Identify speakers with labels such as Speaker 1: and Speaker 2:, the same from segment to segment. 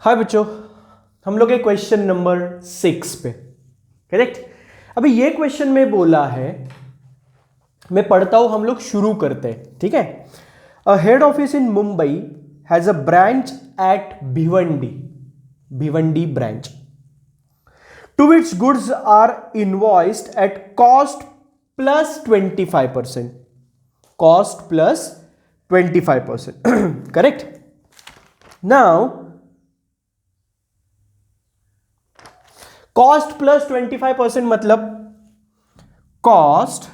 Speaker 1: हाय बच्चों, हम लोग एक क्वेश्चन नंबर 6 पे करेक्ट। अभी ये क्वेश्चन में बोला है, मैं पढ़ता हूं, हम लोग शुरू करते हैं, ठीक है। A head office in Mumbai has a branch at Bhiwandi branch to which goods are invoiced at cost plus 25%, cost plus 25%, correct. Now cost plus 25% मतलब cost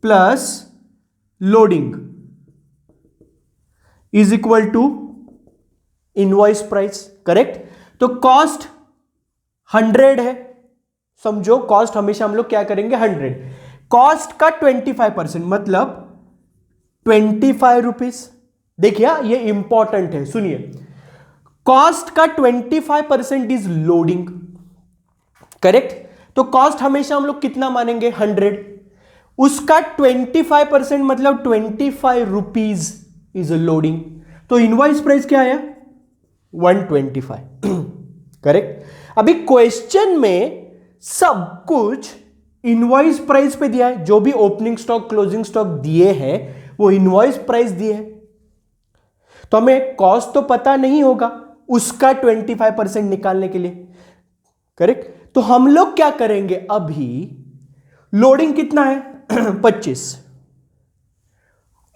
Speaker 1: plus loading is equal to invoice price, correct. तो कॉस्ट 100 है, समझो cost हमेशा हम लोग क्या करेंगे 100, कॉस्ट का 25% मतलब 25 रुपीज। देखिए ये इंपॉर्टेंट है, सुनिए, कॉस्ट का 25% इज लोडिंग, करेक्ट। तो कॉस्ट हमेशा हम लोग कितना मानेंगे 100, उसका 25% मतलब 25 रुपीज इज लोडिंग। तो इनवॉइस प्राइस क्या आया 125, करेक्ट। अभी क्वेश्चन में सब कुछ इनवॉइस प्राइस पे दिया है, जो भी ओपनिंग स्टॉक क्लोजिंग स्टॉक दिए हैं वो इनवॉइस प्राइस दिए हैं। तो हमें कॉस्ट तो पता नहीं होगा उसका 25% निकालने के लिए, करेक्ट। तो हम लोग क्या करेंगे, अभी लोडिंग कितना है 25,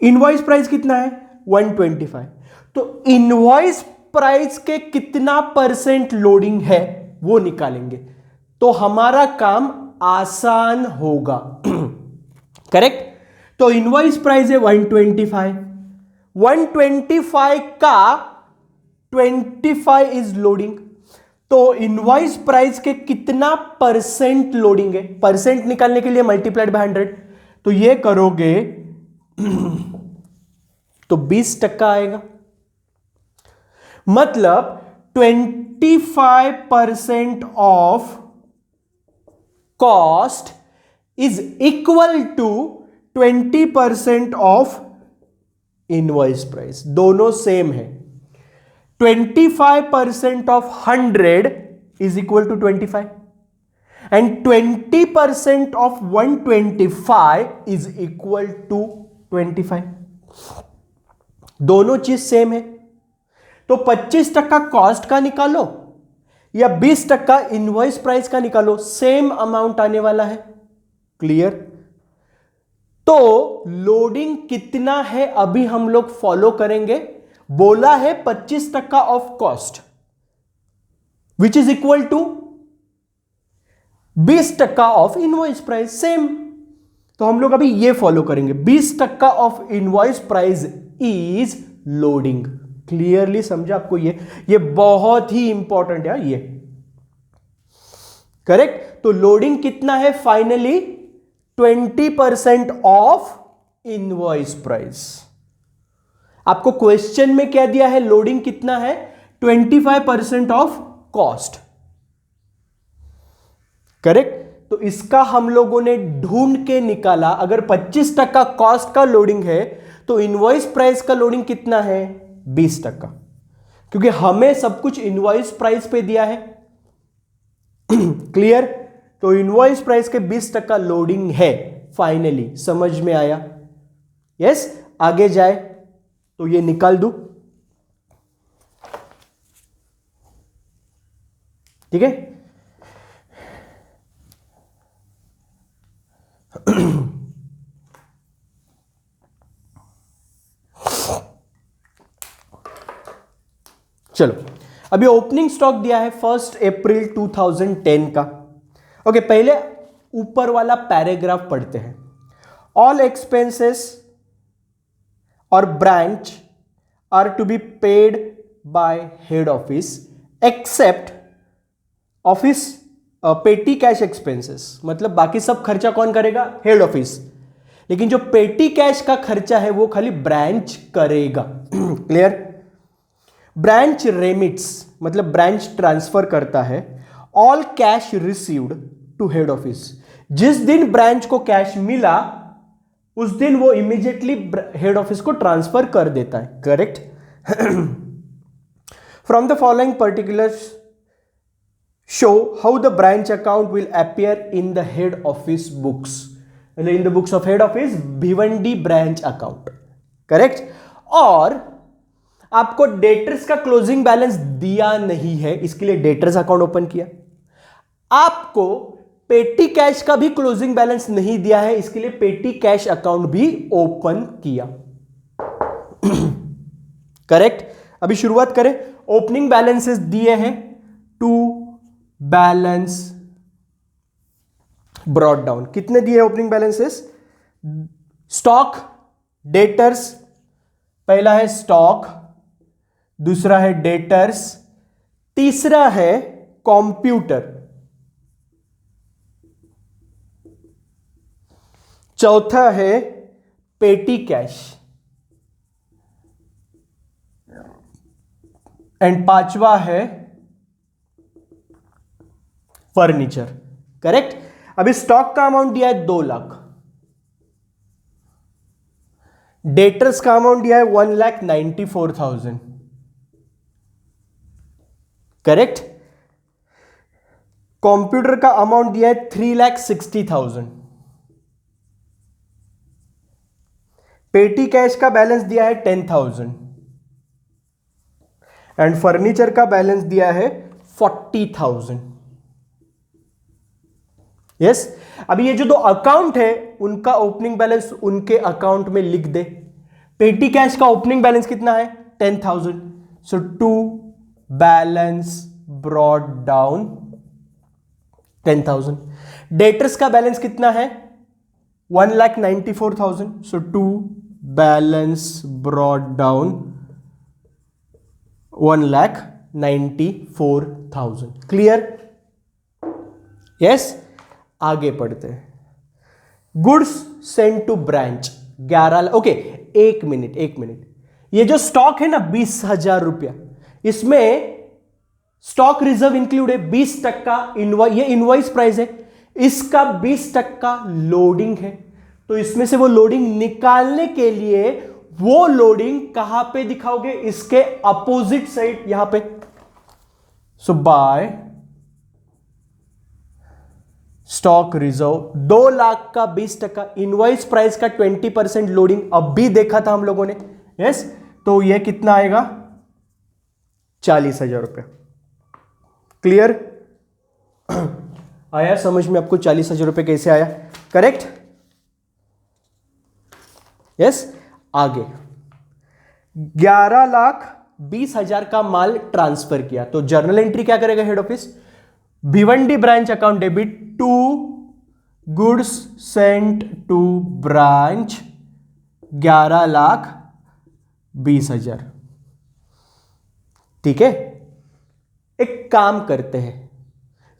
Speaker 1: इनवॉइस प्राइस कितना है 125, तो इनवॉइस प्राइस के कितना परसेंट लोडिंग है वो निकालेंगे, तो हमारा काम आसान होगा, करेक्ट। तो इनवॉइस प्राइस है 125, 125 का 25 इज लोडिंग, तो इनवॉइस प्राइस के कितना परसेंट लोडिंग है, परसेंट निकालने के लिए मल्टीप्लाइड बाय 100, तो ये करोगे तो 20% आएगा, मतलब 25% of cost is equal to 20% of invoice price, दोनों सेम है। 25% of 100 is equal to 25 and 20% of 125 is equal to 25, दोनों चीज सेम है। तो 25% कॉस्ट का निकालो या 20% इनवॉइस प्राइस का निकालो, सेम अमाउंट आने वाला है, क्लियर। तो लोडिंग कितना है अभी हम लोग फॉलो करेंगे, बोला है 25% of cost which is equal to 20% of invoice price, same. तो हम लोग अभी ये फॉलो करेंगे, 20% of invoice price is loading. Clearly समझा आपको, ये बहुत ही इंपॉर्टेंट है ये, करेक्ट। तो लोडिंग कितना है फाइनली 20% ऑफ इनवॉइस प्राइस। आपको क्वेश्चन में क्या दिया है, लोडिंग कितना है 25% ऑफ कॉस्ट, करेक्ट। तो इसका हम लोगों ने ढूंढ के निकाला, अगर 25% कॉस्ट का लोडिंग है तो इनवॉइस प्राइस का लोडिंग कितना है 20%, क्योंकि हमें सब कुछ इनवॉइस प्राइस पे दिया है, क्लियर। तो इनवॉइस प्राइस के 20% लोडिंग है, फाइनली समझ में आया, यस। आगे जाए तो ये निकाल दूं, ठीक है। चलो, अभी ओपनिंग स्टॉक दिया है 1 अप्रैल 2010 का। ओके, पहले ऊपर वाला पैराग्राफ पढ़ते हैं। ऑल एक्सपेंसेस और branch are to be paid by head office except office petty cash expenses, मतलब बाकी सब खर्चा कौन करेगा, हेड ऑफिस, लेकिन जो पेटी कैश का खर्चा है वो खाली ब्रांच करेगा, क्लियर। ब्रांच रेमिट्स मतलब ब्रांच ट्रांसफर करता है all cash received to head office, जिस दिन ब्रांच को कैश मिला उस दिन वो इमीडिएटली हेड ऑफिस को ट्रांसफर कर देता है, correct. From the following particulars show how the branch account will appear in the head office books, in the books of head office Bhiwandi branch account, correct. और आपको डेटर्स का closing balance दिया नहीं है, इसके लिए डेटर्स अकाउंट ओपन किया। आपको पेटी कैश का भी क्लोजिंग बैलेंस नहीं दिया है, इसके लिए पेटी कैश अकाउंट भी ओपन किया, करेक्ट। अभी शुरुआत करें। ओपनिंग बैलेंसेस दिए हैं, टू बैलेंस ब्रॉट डाउन। कितने दिए ओपनिंग बैलेंसेस? स्टॉक, डेटर्स, पहला है स्टॉक, दूसरा है डेटर्स, तीसरा है कंप्यूटर, चौथा है पेटी कैश एंड पांचवा है फर्नीचर, करेक्ट। अभी स्टॉक का अमाउंट दिया है 2 लाख, डेटर्स का अमाउंट दिया है 1,94,000, करेक्ट। कंप्यूटर का अमाउंट दिया है 3,60,000, पेटी कैश का बैलेंस दिया है 10,000 एंड फर्नीचर का बैलेंस दिया है 40,000। यस। अभी ये जो 2 अकाउंट है उनका ओपनिंग बैलेंस उनके अकाउंट में लिख दे। पेटी कैश का ओपनिंग बैलेंस कितना है? 10,000, so to balance brought down 10,000। Debtors का बैलेंस कितना है? 1,94,000, so to balance brought down 1,94,000। Clear? Yes. आगे पढ़ते हैं। Goods send to branch 11। Okay, एक मिनट। ये जो स्टॉक है ना 20,000 रुपया, इसमें स्टॉक रिजर्व इंक्लूड है 20%। ये इनवॉइस प्राइस है, इसका 20% लोडिंग है। तो इसमें से वो लोडिंग निकालने के लिए वो लोडिंग कहां पे दिखाओगे? इसके अपोजिट साइड, यहां पे। सो बाय स्टॉक रिजर्व 2 लाख का 20%, इनवॉइस प्राइस का 20% लोडिंग अब भी देखा था हम लोगों ने। यस, तो ये कितना आएगा? 40,000 रुपया। क्लियर? आया समझ में आपको 40,000 रुपये कैसे आया? करेक्ट? यस। आगे 11,20,000 का माल ट्रांसफर किया, तो जर्नल एंट्री क्या करेगा head office? Bhiwandi branch account debit to goods sent to branch 11,20,000। ठीक है। एक काम करते हैं,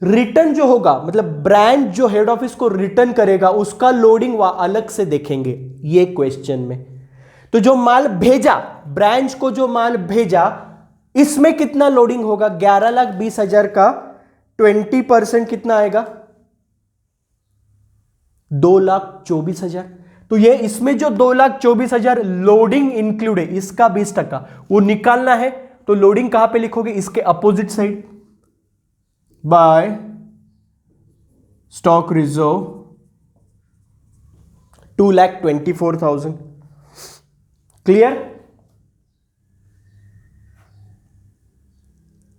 Speaker 1: रिटर्न जो होगा, मतलब ब्रांच जो हेड ऑफिस को रिटर्न करेगा उसका लोडिंग अलग से देखेंगे ये क्वेश्चन में। तो जो माल भेजा, ब्रांच को जो माल भेजा, इसमें कितना लोडिंग होगा? 11,20,000 का 20% कितना आएगा? 2,24,000। तो ये इसमें जो 2,24,000 लोडिंग इंक्लूड है, इसका 20% वो निकालना है। तो लोडिंग कहां पे लिखोगे? इसके opposite side, by stock reserve 2,24,000। Clear?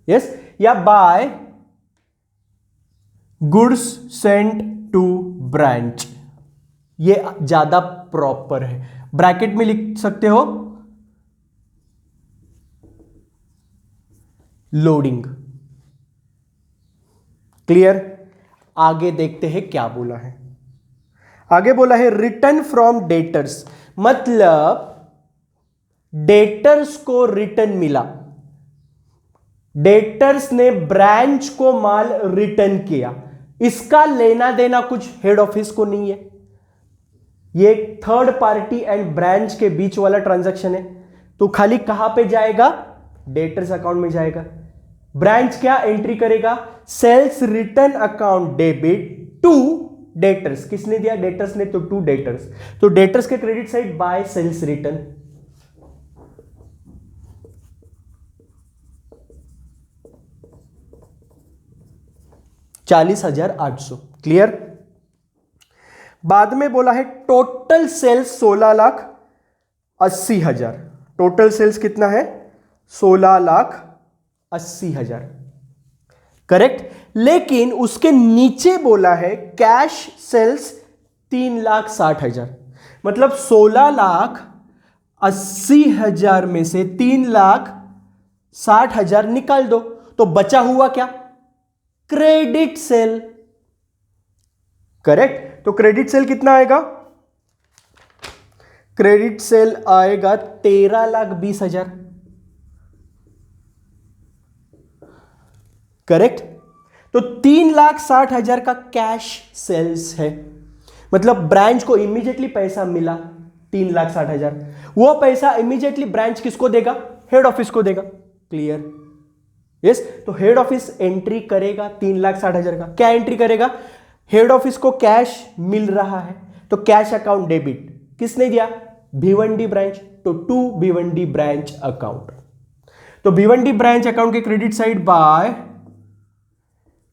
Speaker 1: Yes. या by goods sent to branch, ये ज्यादा प्रॉपर है। ब्रैकेट में लिख सकते हो लोडिंग। क्लियर? आगे देखते हैं क्या बोला है। आगे बोला है रिटर्न फ्रॉम डेटर्स, मतलब डेटर्स को रिटर्न मिला, डेटर्स ने ब्रांच को माल रिटर्न किया, इसका लेना देना कुछ हेड ऑफिस को नहीं है। ये थर्ड पार्टी एंड ब्रांच के बीच वाला ट्रांजैक्शन है। तो खाली कहां पे जाएगा? डेटर्स अकाउंट में जाएगा। ब्रांच क्या एंट्री करेगा? Sales return account debit to debtors. किसने दिया? डेटर्स ने, तो टू डेटर्स। तो डेटर्स के credit side by sales return. 40,800। Clear. बाद में बोला है टोटल सेल्स 16,80,000। टोटल सेल्स कितना है? 16,80,000। करेक्ट। लेकिन उसके नीचे बोला है कैश सेल्स 3,60,000। मतलब 16,80,000 में से 3,60,000 निकाल दो तो बचा हुआ क्या? Credit sale. करेक्ट। तो क्रेडिट सेल कितना आएगा? क्रेडिट सेल आएगा 13,20,000। करेक्ट। तो 3,60,000 का कैश सेल्स है। मतलब ब्रांच को इमीडिएटली पैसा मिला 3,60,000। वो पैसा इमीडिएटली ब्रांच किसको देगा? हेड ऑफिस को देगा। क्लियर। यस। तो हेड ऑफिस एंट्री करेगा 3,60,000 का। क्या एंट्री करेगा? हेड ऑफिस को कैश मिल रहा है तो कैश अकाउंट डेबिट किसने दिया? भिवंडी ब्रांच। तो टू भिवंडी ब्रांच अकाउंट। तो भिवंडी ब्रांच अकाउंट के credit side by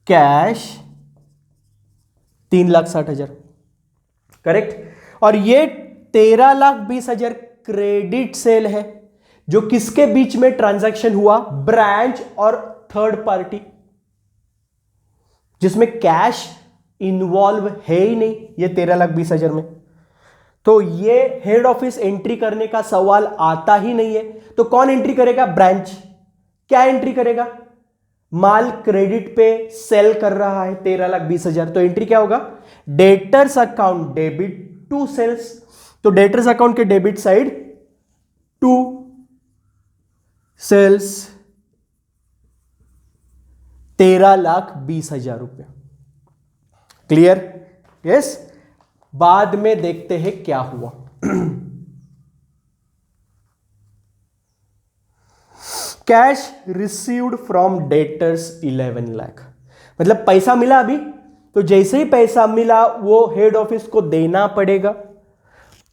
Speaker 1: cash 3,60,000। Correct. और ये 13,20,000 क्रेडिट सेल है जो किसके बीच में ट्रांजैक्शन हुआ? ब्रांच और थर्ड पार्टी, जिसमें कैश इन्वॉल्व है ही नहीं ये 13,20,000 में। तो ये हेड ऑफिस एंट्री करने का सवाल आता ही नहीं है। तो कौन एंट्री करेगा? ब्रांच। क्या एंट्री करेगा? माल क्रेडिट पे सेल कर रहा है 13,20,000। तो एंट्री क्या होगा? Debtors account debit to sales. तो डेटर्स अकाउंट के डेबिट साइड टू सेल्स 13,20,000 रुपया। क्लियर। यस। बाद में देखते हैं क्या हुआ। Cash received from debtors 11 lakh. मतलब पैसा मिला अभी, तो जैसे ही पैसा मिला वो हेड ऑफिस को देना पड़ेगा।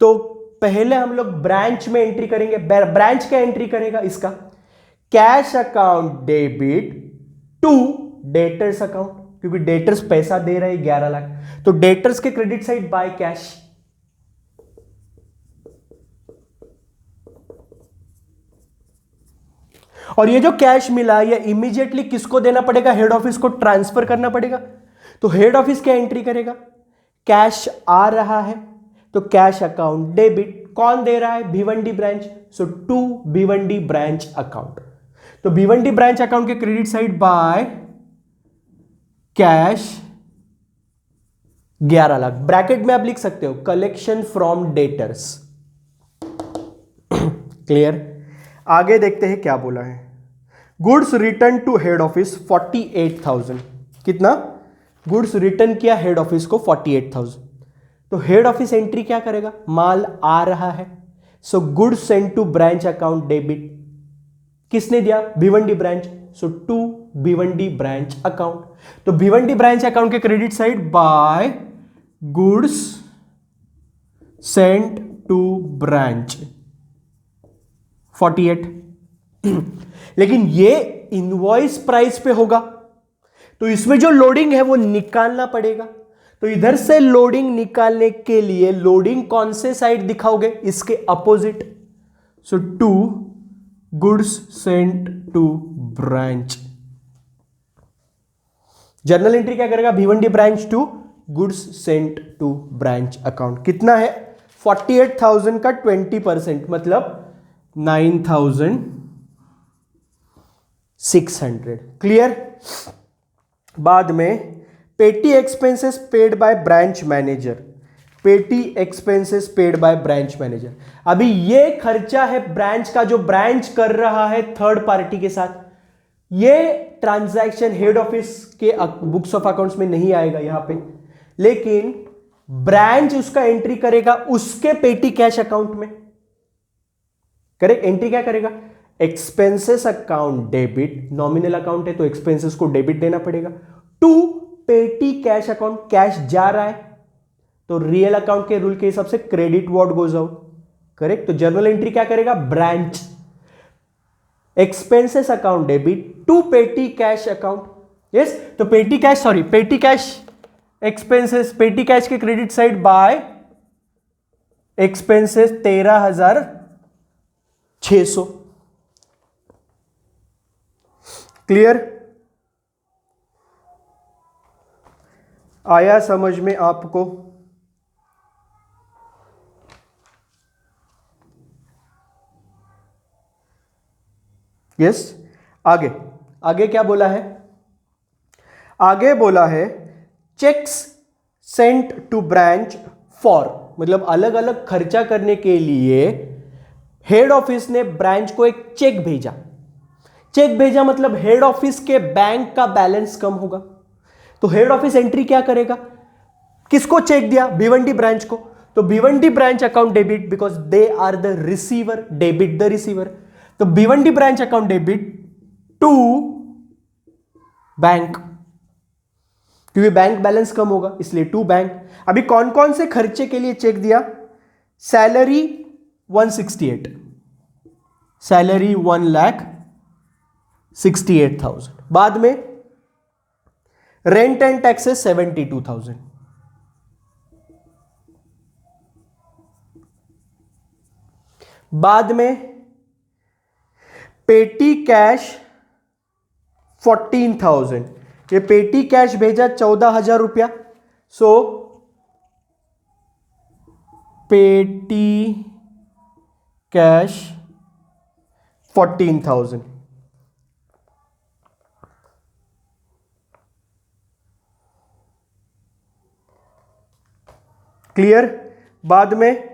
Speaker 1: तो पहले हम लोग ब्रांच में एंट्री करेंगे। ब्रांच क्या एंट्री करेगा? इसका cash account debit to debtors account, क्योंकि डेटर्स पैसा दे रहे हैं 11 लाख। तो डेटर्स के क्रेडिट साइड बाय कैश। और ये जो कैश मिला ये इमीडिएटली किसको देना पड़ेगा? हेड ऑफिस को ट्रांसफर करना पड़ेगा। तो हेड ऑफिस क्या एंट्री करेगा? कैश आ रहा है तो कैश अकाउंट डेबिट। कौन दे रहा है? Bhiwandi branch. So to Bhiwandi branch account. तो भिवंडी ब्रांच अकाउंट के credit side by cash 11 lakh. Bracket में आप लिख सकते हो कलेक्शन फ्रॉम डेटर्स। क्लियर। आगे देखते हैं क्या बोला है। Goods return to head office 48,000। कितना? गुड्स रिटर्न किया हेड ऑफिस को 48,000। तो हेड ऑफिस एंट्री क्या करेगा? माल आ रहा है so goods send to branch account debit. किसने दिया? Bhiwandi branch. So to Bhiwandi branch account. तो भिवंडी ब्रांच अकाउंट के credit side by goods sent to branch 48। लेकिन ये इनवॉइस प्राइस पे होगा तो इसमें जो लोडिंग है वो निकालना पड़ेगा। तो इधर से लोडिंग निकालने के लिए लोडिंग कौन से साइड दिखाओगे? इसके अपोजिट। So to goods sent to branch. Journal entry क्या करेगा? Bhiwandi branch to goods sent to branch account. कितना है? 48,000 का 20% मतलब 9,600। क्लियर। बाद में petty expenses paid by branch manager. Petty expenses paid by branch manager. अभी ये खर्चा है ब्रांच का जो ब्रांच कर रहा है थर्ड पार्टी के साथ। ये ट्रांजैक्शन हेड ऑफिस के बुक्स ऑफ अकाउंट्स में नहीं आएगा यहां पे, लेकिन ब्रांच उसका एंट्री करेगा उसके पेटी कैश अकाउंट में। करेक्ट। एंट्री क्या करेगा? Expenses account debit. Nominal account है तो एक्सपेंसेस को डेबिट देना पड़ेगा to petty cash account. Cash जा रहा है तो रियल अकाउंट के रूल के हिसाब से credit what goes out. Correct. तो जर्नल एंट्री क्या करेगा? Branch expenses account debit to petty cash account. Yes, तो petty cash expenses, petty cash के क्रेडिट साइड बाय एक्सपेंसेस 13,600। क्लियर? आया समझ में आपको? यस। आगे क्या बोला है? आगे बोला है cheques sent to branch for, मतलब अलग अलग खर्चा करने के लिए हेड ऑफिस ने ब्रांच को एक चेक भेजा। चेक भेजा मतलब हेड ऑफिस के बैंक का बैलेंस कम होगा, तो हेड ऑफिस एंट्री क्या करेगा? किसको चेक दिया? भिवंडी ब्रांच को। तो Bhiwandi branch account debit, because they are the receiver, debit the receiver. तो Bhiwandi branch account debit to bank, क्योंकि बैंक बैलेंस कम होगा इसलिए टू बैंक। अभी कौन कौन से खर्चे के लिए चेक दिया? Salary 168, salary 1,68,000। बाद में रेंट एंड टैक्सेस 72,000। बाद में पेटी कैश 14,000, ये पेटी कैश भेजा 14,000 रुपया। सो पेटी कैश 14,000। क्लियर? बाद में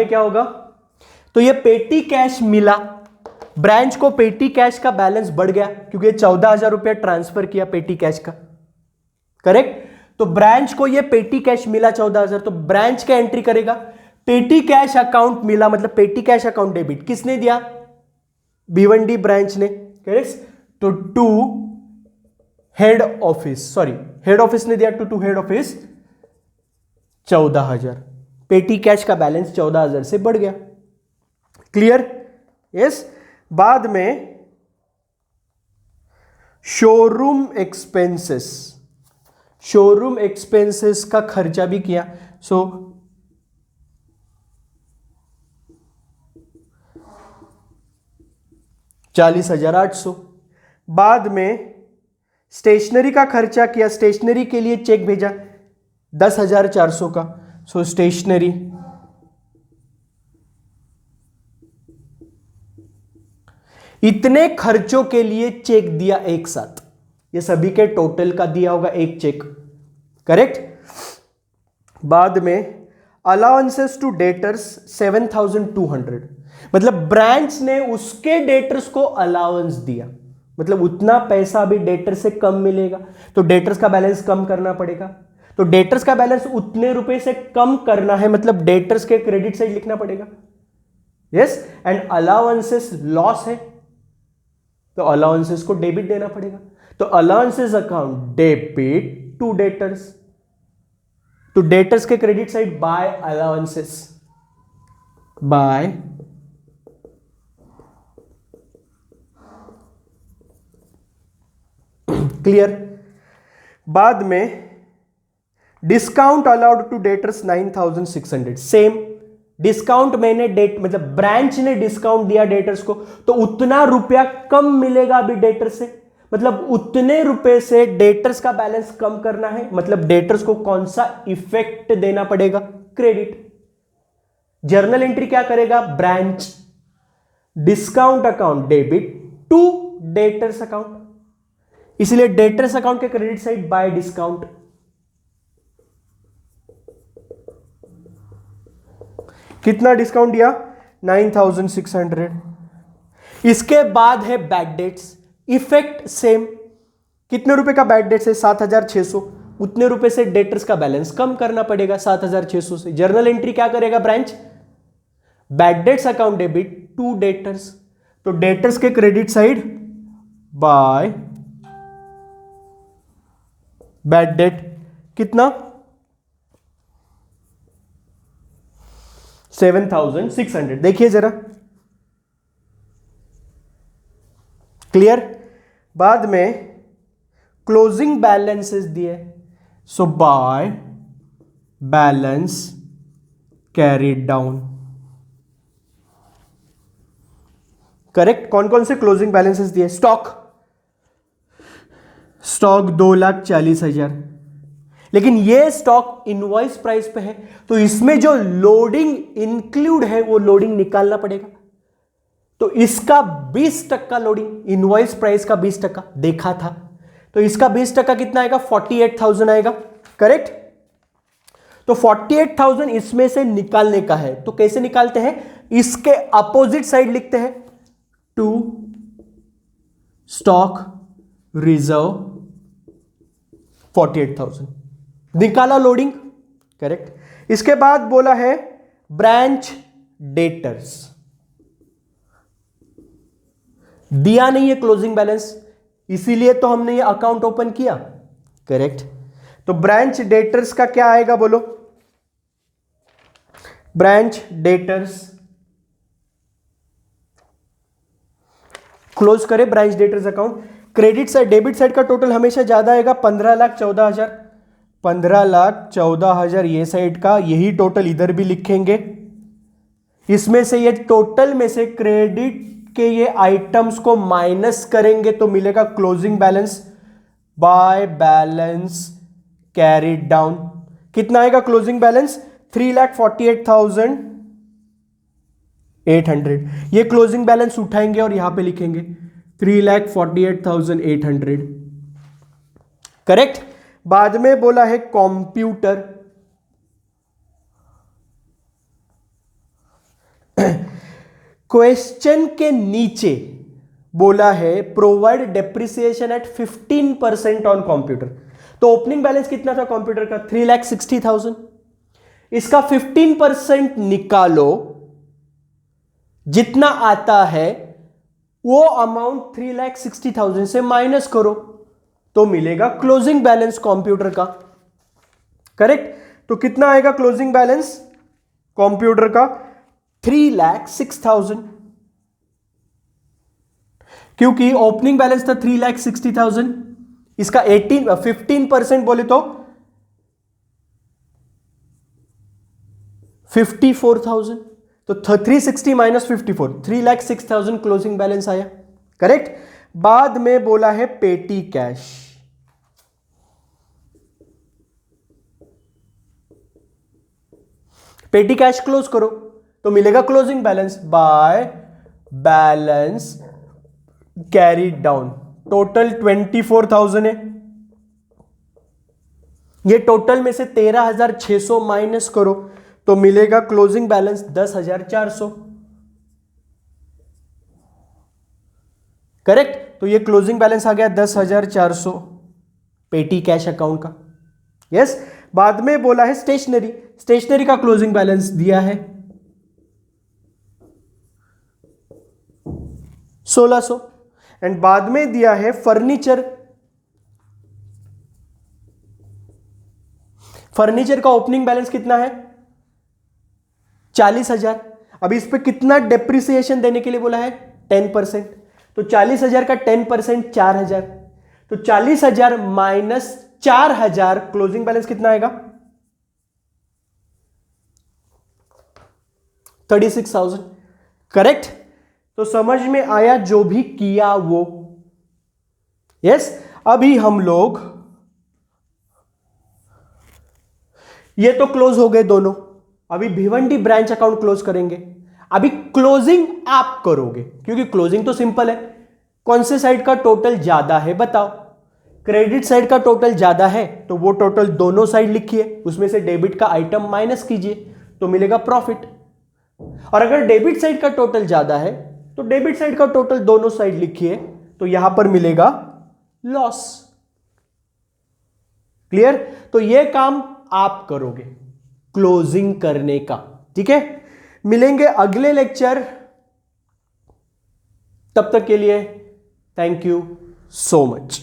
Speaker 1: क्या होगा? तो ये पेटी कैश मिला, ब्रांच को पेटी कैश का बैलेंस बढ़ गया क्योंकि 14,000 रुपया ट्रांसफर किया पेटी कैश का, करेक्ट? तो ब्रांच को ये पेटी कैश मिला 14,000, तो ब्रांच का एंट्री करेगा पेटी कैश अकाउंट मिला, मतलब पेटी कैश अकाउंट डेबिट किसने दिया? भिवंडी ब्रांच ने, करेक्ट? तो to head office, head office ने दिया टू हेड ऑफिस 14,000, पेटी कैश का बैलेंस 14,000 से बढ़ गया। क्लियर? यस। बाद में शोरूम एक्सपेंसेस का खर्चा भी किया। सो 40,800। बाद में स्टेशनरी का खर्चा किया, स्टेशनरी के लिए चेक भेजा 10,400 का। सो स्टेशनरी इतने खर्चों के लिए चेक दिया एक साथ, ये सभी के टोटल का दिया होगा एक चेक, करेक्ट? बाद में अलाउंसेस टू डेटर्स 7,200, मतलब ब्रांच ने उसके डेटर्स को अलाउंस दिया, मतलब उतना पैसा अभी डेटर से कम मिलेगा, तो डेटर्स का बैलेंस कम करना पड़ेगा। तो डेटर्स का बैलेंस उतने रुपए से कम करना है, मतलब डेटर्स के क्रेडिट साइड लिखना पड़ेगा। यस, एंड अलाउंसेस लॉस है, तो अलाउंसेस को डेबिट देना पड़ेगा। तो allowances account debit to debtors, तो डेटर्स के credit side by allowances, by clear? बाद में discount allowed to debtors 9,600, same discount मैंने डेट मतलब ब्रांच ने डिस्काउंट दिया डेटर्स को, तो उतना रुपया कम मिलेगा अभी डेटर से, मतलब उतने रुपए से डेटर्स का बैलेंस कम करना है, मतलब डेटर्स को कौन सा इफेक्ट देना पड़ेगा? क्रेडिट। जर्नल एंट्री क्या करेगा? Branch discount account debit to debtors account, इसलिए डेटर्स अकाउंट के क्रेडिट साइड बाय डिस्काउंट। कितना डिस्काउंट दिया? 9,600। इसके बाद है बैड डेट्स, इफेक्ट सेम। कितने रुपए का बैड डेट्स है? 7,600, उतने रुपए से डेटर्स का बैलेंस कम करना पड़ेगा 7,600 से। जर्नल एंट्री क्या करेगा branch? Bad debts account debit to debtors, तो डेटर्स के credit side by bad debt, कितना? 7,600। देखिए जरा, क्लियर। बाद में क्लोजिंग बैलेंसेस दिए, so by balance carried down. Correct. कौन कौन से क्लोजिंग बैलेंसेस दिए? स्टॉक 2,40,000, लेकिन ये स्टॉक इनवॉइस प्राइस पे है, तो इसमें जो लोडिंग इंक्लूड है वो लोडिंग निकालना पड़ेगा। तो इसका 20% लोडिंग, इनवॉइस प्राइस का 20% देखा था, तो इसका 20% कितना आएगा? 48,000 आएगा। करेक्ट। तो 48,000 इसमें से निकालने का है, तो कैसे निकालते हैं? इसके अपोजिट साइड लिखते हैं, टू स्टॉक रिजर्व 48,000, निकाला लोडिंग। करेक्ट। इसके बाद बोला है ब्रांच डेटर्स, दिया नहीं है क्लोजिंग बैलेंस, इसीलिए तो हमने ये अकाउंट ओपन किया। करेक्ट। तो ब्रांच डेटर्स का क्या आएगा बोलो? ब्रांच डेटर्स, क्लोज करें branch debtors account. Credit side, debit side का टोटल हमेशा ज्यादा आएगा, 15,14,000, 15,14,000 ये साइड का, यही टोटल इधर भी लिखेंगे। इसमें से ये टोटल में से क्रेडिट के ये आइटम्स को माइनस करेंगे तो मिलेगा closing balance bye balance carried down. कितना आएगा क्लोजिंग बैलेंस? 3,48,800। ये क्लोजिंग बैलेंस उठाएंगे और यहां पे लिखेंगे 3,48,800। करेक्ट। बाद में बोला है कंप्यूटर, क्वेश्चन के नीचे बोला है provide depreciation eight 15% on computer. तो ओपनिंग बैलेंस कितना था कंप्यूटर का? 3,60,000। इसका 15% निकालो, जितना आता है वो अमाउंट 3,60,000 से माइनस करो तो मिलेगा क्लोजिंग बैलेंस कंप्यूटर का। करेक्ट। तो कितना आएगा क्लोजिंग बैलेंस कंप्यूटर का? 3,06,000, क्योंकि ओपनिंग बैलेंस था 3,60,000, इसका 15% बोले तो 54,000, तो 360 माइनस 54, 3,06,000 क्लोजिंग बैलेंस आया। करेक्ट। बाद में बोला है पेटी कैश, पेटी कैश क्लोज करो तो मिलेगा closing balance bye balance carried down. Total 24,000 है, ये टोटल में से 13,600 माइनस करो तो मिलेगा क्लोजिंग बैलेंस 10,400। करेक्ट। तो ये क्लोजिंग बैलेंस आ गया 10,400 पेटी कैश अकाउंट का। यस। बाद में बोला है स्टेशनरी, स्टेशनरी का क्लोजिंग बैलेंस दिया है 1,600। एंड बाद में दिया है फर्नीचर, फर्नीचर का ओपनिंग बैलेंस कितना है? 40,000। अब इस पे कितना डेप्रिसिएशन देने के लिए बोला है? 10%। तो 40,000 का 10% 4,000, तो 40,000 माइनस 4,000 क्लोजिंग बैलेंस कितना आएगा? 36,000। करेक्ट। तो समझ में आया जो भी किया वो? यस। अभी हम लोग ये तो क्लोज हो गए दोनों, अभी भिवंडी ब्रांच अकाउंट क्लोज करेंगे। अभी क्लोजिंग आप करोगे, क्योंकि क्लोजिंग तो सिंपल है। कौन से साइड का टोटल ज्यादा है बताओ? क्रेडिट साइड का टोटल ज्यादा है तो वो टोटल दोनों साइड लिखिए, उसमें से डेबिट का आइटम माइनस कीजिए तो मिलेगा प्रॉफिट। और अगर डेबिट साइड का टोटल ज्यादा है तो डेबिट साइड का टोटल दोनों साइड लिखिए तो यहां पर मिलेगा लॉस। क्लियर? तो यह काम आप करोगे क्लोजिंग करने का। ठीक है, मिलेंगे अगले लेक्चर, तब तक के लिए थैंक यू सो मच।